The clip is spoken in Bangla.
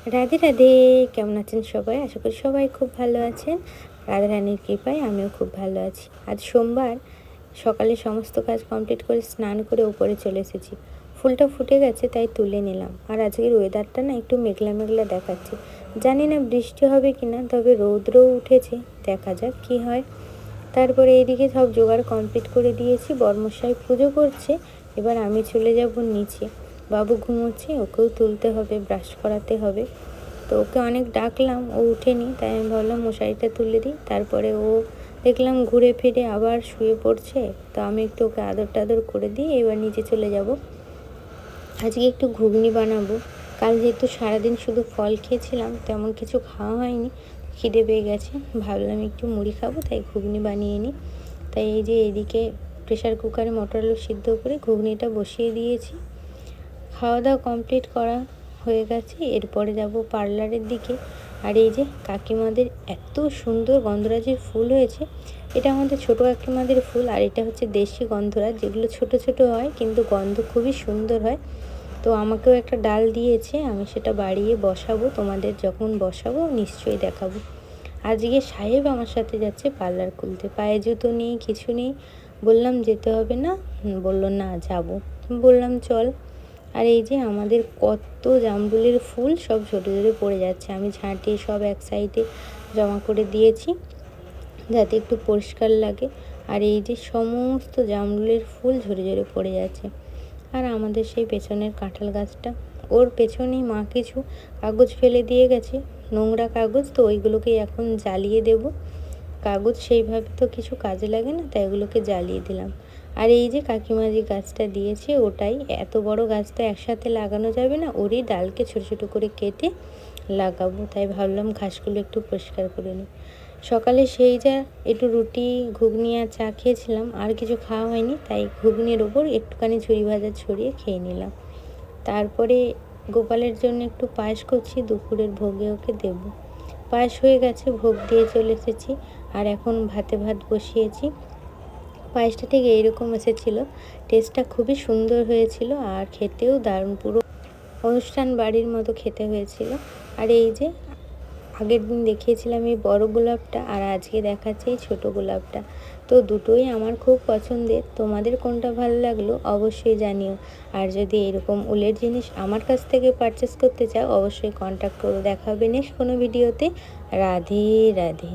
রাধে রাধে। কেমন আছেন সবাই? আশা করি সবাই খুব ভালো আছেন। রাধা রানীর কৃপায় আমিও খুব ভালো আছি। আজ সোমবার, সকালে সমস্ত কাজ কমপ্লিট করে স্নান করে উপরে চলে এসেছি। ফুলটা ফুটে গেছে তাই তুলে নিলাম। আর আজকের ওয়েদারটা না একটু মেঘলা মেঘলা দেখাচ্ছে। জানি না বৃষ্টি হবে কি না, তবে রৌদ্রও উঠেছে, দেখা যাক কী হয়। তারপরে এইদিকে সব জোগাড় কমপ্লিট করে দিয়েছি। বর্মশাই পুজো করছে, এবার আমি চলে যাব নিচে। বাবু ঘুমোচ্ছে, ওকেও তুলতে হবে, ব্রাশ করাতে হবে। তো ওকে অনেক ডাকলাম, ও উঠেনি, তাই আমি ভাবলাম মশারিটা তুলে দিই। তারপরে ও দেখলাম ঘুরে ফিরে আবার শুয়ে পড়ছে, তো আমি একটু ওকে আদর টাদর করে দিই। এবার নিচে চলে যাব। আজকে একটু ঘুগনি বানাবো। কাল যেহেতু সারাদিন শুধু ফল খেয়েছিলাম, তেমন কিছু খাওয়া হয়নি, খিদে পেয়ে গেছে, ভাবলাম একটু মুড়ি খাবো, তাই ঘুগনি বানিয়ে নিই। তাই এই যে এদিকে প্রেশার কুকারে মটর আলু সিদ্ধ করে ঘুগনিটা বসিয়ে দিয়েছি। খাওয়া দাওয়া কমপ্লিট করা হয়ে গেছে। এরপরে যাব পার্লারের দিকে। আর এই যে কাকিমাদের এত সুন্দর গন্ধরাজের ফুল হয়েছে। এটা আমাদের ছোটো কাকিমাদের ফুল, আর এটা হচ্ছে দেশি গন্ধরাজ, যেগুলো ছোট ছোট হয় কিন্তু গন্ধ খুবই সুন্দর হয়। তো আমাকেও একটা ডাল দিয়েছে, আমি সেটা বাড়িয়ে বসাবো, তোমাদের যখন বসাবো নিশ্চয়ই দেখাবো। আজকে সাহেব আমার সাথে যাচ্ছে পার্লার খুলতে। পায়ে জুতো নেই, কিছু নেই। বললাম যেতে হবে না, বললো না যাবো। বললাম চল। আর এই যে আমাদের কত জামরুলের ফুল সব ঝরে ঝরে পড়ে যাচ্ছে। আমি ঝাঁটিয়ে সব এক সাইডে জমা করে দিয়েছি যাতে একটু পরিষ্কার লাগে। আর এই যে সমস্ত জামরুলের ফুল ঝরে ঝরে পড়ে যাচ্ছে। আর আমাদের সেই পেছনের কাঁঠাল গাছটা, ওর পেছনেই মা কিছু কাগজ ফেলে দিয়ে গেছে, নোংরা কাগজ, তো ওইগুলোকে এখন জ্বালিয়ে দেব। কাগজ সেইভাবে তো কিছু কাজে লাগে না, তাই ওগুলোকে জ্বালিয়ে দিলাম। আর এই যে কাকিমা যে গাছটা দিয়েছে, ওটাই, এত বড় গাছটা একসাথে লাগানো যাবে না, ওরই ডালকে ছোটো ছোটো করে কেটে লাগাবো। তাই ভাবলাম ঘাসগুলো একটু পরিষ্কার করে নিই। সকালে সেই যা একটু রুটি ঘুগনি আর চা খেয়েছিলাম, আর কিছু খাওয়া হয়নি, তাই ঘুগনির ওপর একটুখানি ঝুরি ভাজা ছড়িয়ে খেয়ে নিলাম। তারপরে গোপালের জন্য একটু পায়েস করছি, দুপুরের ভোগে ওকে দেব। পায়েস হয়ে গেছে, ভোগ দিয়ে চলে এসেছি। আর এখন ভাতে ভাত বসিয়েছি। পায়েসটা ঠিক এইরকম এসেছিলো, টেস্টটা খুবই সুন্দর হয়েছিল, আর খেতেও দারুণ, পুরো অনুষ্ঠান বাড়ির মতো খেতে হয়েছিল। আর এই যে আগের দিন দেখিয়েছিলাম এই বড় গোলাপটা, আর আজকে দেখাচ্ছে এই ছোটো গোলাপটা। তো দুটোই আমার খুব পছন্দের। তোমাদের কোনটা ভালো লাগলো অবশ্যই জানিও। আর যদি এরকম উলের জিনিস আমার কাছ থেকে পারচেস করতে চাও, অবশ্যই কন্ট্যাক্ট করো। দেখা হবে নেক্সট কোনো ভিডিওতে। রাধে রাধে।